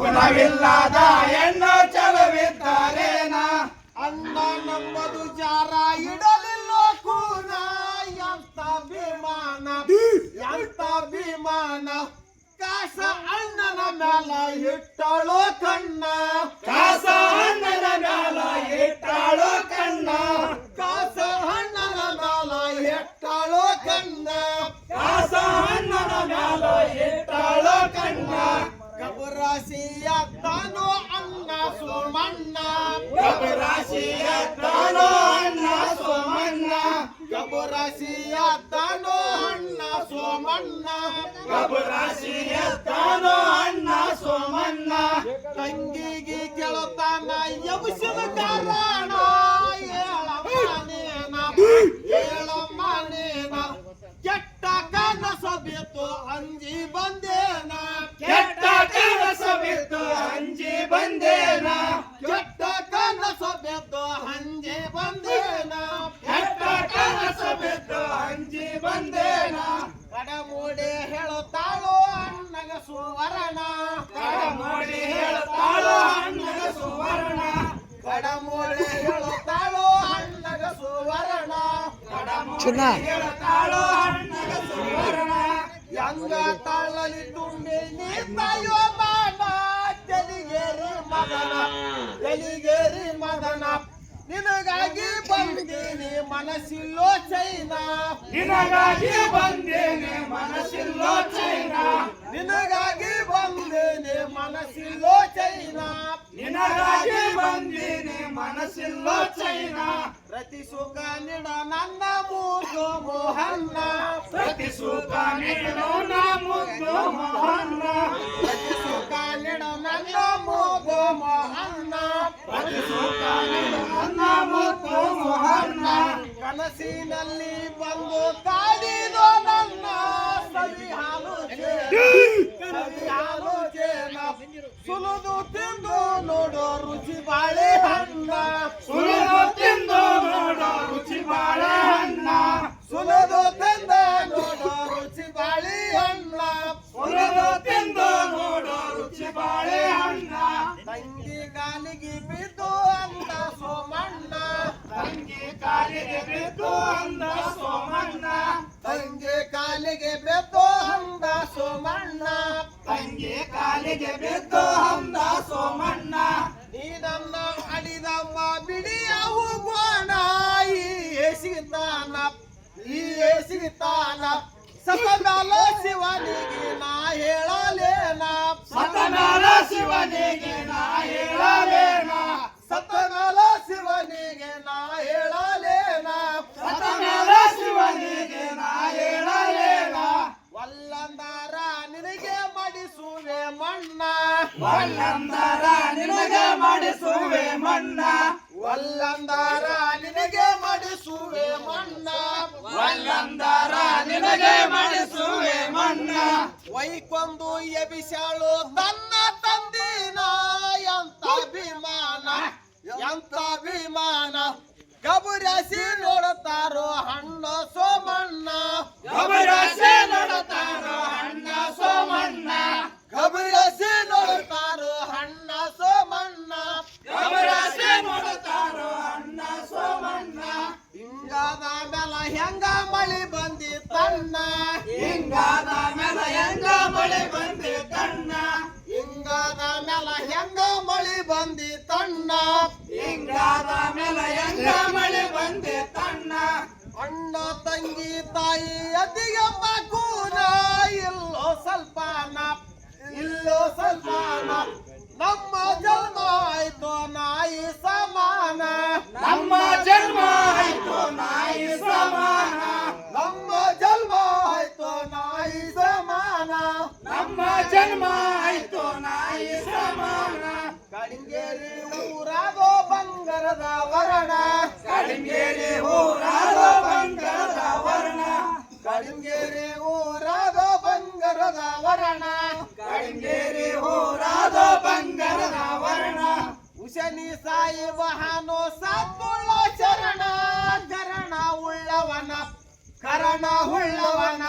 ಗುಣವಿಲ್ಲದ ಹೆಣ್ಣು ಚಲವಿದ್ದಾರೇನ ಅಣ್ಣ ನಂಬದು ಜಾರ ಇಡಲಿಲ್ಲ ಕೂನ ಎಂತ ವಿಮಾನ ಕಾಸ ಅಣ್ಣನ ಮ್ಯಾಲ ಇಟ್ಟಳು ಕಣ್ಣ ಕಾಸ ಅಣ್ಣನ ಮ್ಯಾಲ ಇಟ್ಟಾಳು ಕಣ್ಣ ಕಾಸ ಅಣ್ಣನ ಮ್ಯಾಲ ಇಟ್ಟಳು ಕಣ್ಣ ಕಾಸ ಅಣ್ಣನ ಮ್ಯಾಲ ಇಟ್ಟಾಳು ಕಣ್ಣ ಕಬರಾಸಿಯ ತಾನು ಅಣ್ಣ ಸೋಮಣ್ಣ ಕಬರಾಶಿಯ ತಾನು ಅಣ್ಣ ಸೋಮಣ್ಣ ಕಬರಾಸಿಯ ತಾನು ಅಣ್ಣ ಸೋಮಣ್ಣ ಕಬರಾಶಿಯ ತಾನು ಅಣ್ಣ ಸೋಮಣ್ಣ ತಂಗಿಗೆ ಕೇಳುತ್ತಾನ ಎಬ್ಸಿದ ಕಾರಣ ಏಳಮ್ಮನೇನ ಕೆಟ್ಟ ಕನಸ ಬಿತ್ತು ಅಂಜಿ ಬಂದೇನ ಕೆಟ್ಟ ಕನಸ ಬಿತ್ತು ಅಂಜಿ ಬಂದೇನ ಕೆಟ್ಟ ಕನಸ ಬಿತ್ತು ಅಂಜಿ ಬಂದೇನ ಕೆಟ್ಟ ಕನಸ ಬಿತ್ತು ಅಂಜಿ ಬಂದೇನ ಕಡಮೂಡಿ ಹೇಳುತ್ತಾಳು ಅಣ್ಣಗ ಸುವರ್ಣ ಕಡಮೋಡಿ ಹೇಳ್ತಾಳು ಅಣ್ಣಗ ಸುವರ್ಣ ಕಡಮೂಡಿ ಹೇಳುತ್ತಾಳು ಅಣ್ಣಗ ಸುವರ್ಣ ಕಡಮೋಡಿ ಹೇಳ್ತಾಳು ಅಣ್ಣಗ ಸುವರ್ಣ ಯಂಗ ತಾಳಲಿ ತುಂಬಿ ನೀತಾಯೋ ಮಾನ ತೆಲಿಗೇರಿ ಮದನ ನಿನಗಾಗಿ ಬಂದೀನಿ ಮನಸ್ಸಿಲ್ಲೋ ಚೈನಾ ನಿನಗಾಗಿ ಬಂದೇನೆ ಮನಸ್ಸಿಲ್ಲೋ ಚೈನಾ ನಿನಗಾಗಿ ಬಂದೇನೆ ಮನಸ್ಸಿಲ್ಲೋ ಚೈನಾ ನಿನಗಾಗಿ ಬಂದೇನೆ ಮನಸ್ಸಿಲ್ಲೋ ಚೈನಾ ಪ್ರತಿ ಸುಖ ನಿಡ ನನ್ನ ಮೂಗು ಮೋಹನ್ನ ಪ್ರತಿ ಸುಖ ನೀನು ನಾ ಮುದ್ದು ಮೋಹನ್ನ ಪ್ರತಿ ಸುಖ ನಿಡ ನನ್ನ ಮೂಗು ಮೋಹನ್ನ ಪ್ರತಿ ಸುಖ ನೀನು ನನ್ನ ಮುದ್ದು ಮೋಹನ್ನ ಕನಸಿನಲ್ಲಿ ಬಂದು ಕಾಡಿದೋ ನನ್ನ ಸವಿ ಹಾಲು ಜೇನ ಸುಲಿದು ತಿಂದು ನೋಡೋ ರುಚಿ ಬಾಳೆ ಹಣ್ಣ ಸುಲಿದು ತಿಂದು ನೋಡೋ ರುಚಿ ಬಾಳೆಹಣ್ಣ ಸುಲಿದು ತಿಂದ ನೋಡೋ ರುಚಿ ಬಾಳೆ ಹಣ್ಣ ಸುಲಿದು ತಿಂದು ನೋಡೋ ರುಚಿ ಬಾಳೆಹಣ್ಣ ತಂಗಿ ಗಾಲಿಗೆ ಬಿದ್ದು ಅಂದ ಸೋಮಣ್ಣ ತಂಗಿ ಕಾಲಿಗೆ ಬಿದ್ದು ಅಂದ ಸೋಮಣ್ಣ ತಂಗಿ ಕಾಲಿಗೆ ಬಿದ್ದು ಅಂದ ಸೋಮಣ್ಣ ತಂಗಿ ಕಾಲಿಗೆ ಬಿದ್ದು ಅಂದ ಸೋಮಣ್ಣ ನೀ ನನ್ನ ಅಡಿದಮ್ಮ ಬಿಡಿಯವು ಗೋಣ ಈ ಸಿಗ್ತಾನ ಸತನಾಲ ಶಿವನಿಗೆ ನಾ ಹೇಳಲೇನ ಸತನಾಲ ಶಿವನಿಗೆ ನಾ ಹೇಳಲೇನ ಸತನಾಲ ಶಿವನಿಗೆ ನಾ ಹೇಳಲೇನ ಸತನಾಲ ಶಿವನಿಗೆ ನಾ ಹೇಳಲೇನ ವಲ್ಲಂದಾರ ನಿನಗೆ ಮಾಡಿಸುವೆ ಮಣ್ಣ ವಲ್ಲಂದರ ನಿನಗೆ ಮಾಡಿಸುವೆ ಮಣ್ಣ ವಲ್ಲಂದಾರ ನಿನಗೆ ಮಾಡಿಸುವೆ ಮಣ್ಣ ವಲ್ಲಂದರ ನಿನಗೆ ಮಾಡಿಸುವೆ ಮಣ್ಣ ವೈಕೊಂದು ಎಬಿಸಾಳು ತನ್ನ ತಂದಿನ ಎಂತ ಅಭಿಮಾನ ಗಬುರಸಿ ನೋಡುತ್ತಾರೋ ಹಣ್ಣು ಸೋಮಣ್ಣ ಗಬರಸೆ ನೋಡುತ್ತಾರೋ ಅಣ್ಣ ಸೋಮಣ್ಣ ಗಬುರಸಿ ನೋಡುತ್ತಾರೋ ಹಣ್ಣ ಸೋಮಣ್ಣ ಗಬರಸೆ ನೋಡುತ್ತಾರೋ ಅಣ್ಣ ಸೋಮಣ್ಣ ಹಿಂಗಾದ ಮೇಲ ಹೆಂಗ ಮಳಿ ಬಂದಿತ್ತಣ್ಣ ಹಿಂಗಾದ ಮೇಲ ಹೆಂಗ ಮಳೆ ಬಂದೆ ತಣ್ಣ ಹಿಂಗಾದ ಮೇಲ ಹೆಂಗ ಮಳಿ ಬಂದಿತ್ತಣ್ಣ ಹಿಂಗಾದ ಮೇಲ ಹೆಂಗ ಮಳೆ ಬಂದೆ ತಣ್ಣ ಅಣ್ಣ ತಂಗಿ ತಾಯಿ ಅದಿಯಮ್ಮ ಕೂನ ಇಲ್ಲೋ ಸ್ವಲ್ಪನ ನಮ್ಮ ಜನ್ಮ ಆಯ್ತು ನಾಯಿ ಸಮಾನ ನಮ್ಮ ಜನ್ಮ ಆಯ್ತು ನಾಯಿ ಸಮಾನ ನಮ್ಮ ಜನ್ಮ ಆಯ್ತು ನಾಯಿ ಸಮಾನ ನಮ್ಮ ಜನ್ಮ ಆಯ್ತು ನಾಯಿ ಸಮಾನ ಕಡಿಂಗೇರಿ ಊರಾಗೋ ಬಂಗಾರದ ವರ್ಣ ಕಡಿಂಗೇರಿ ಊರಾಗೋ ಬಂಗಾರದ ವರ್ಣ ಕಡಿಂಗೇರಿ ಊರಾಗೋ ಬಂಗಾರದ ವರ್ಣ ಕಡಿಂಗೇರಿ ಊರಾಗೋ ಬಂಗಾರದ ವರ್ಣ ಉಶನಿ ಸಾಯಿ ಬಹಾನೋ ಸಾತುಳ್ಳ ಶರಣ ಕರಣ ಉಳ್ಳವನ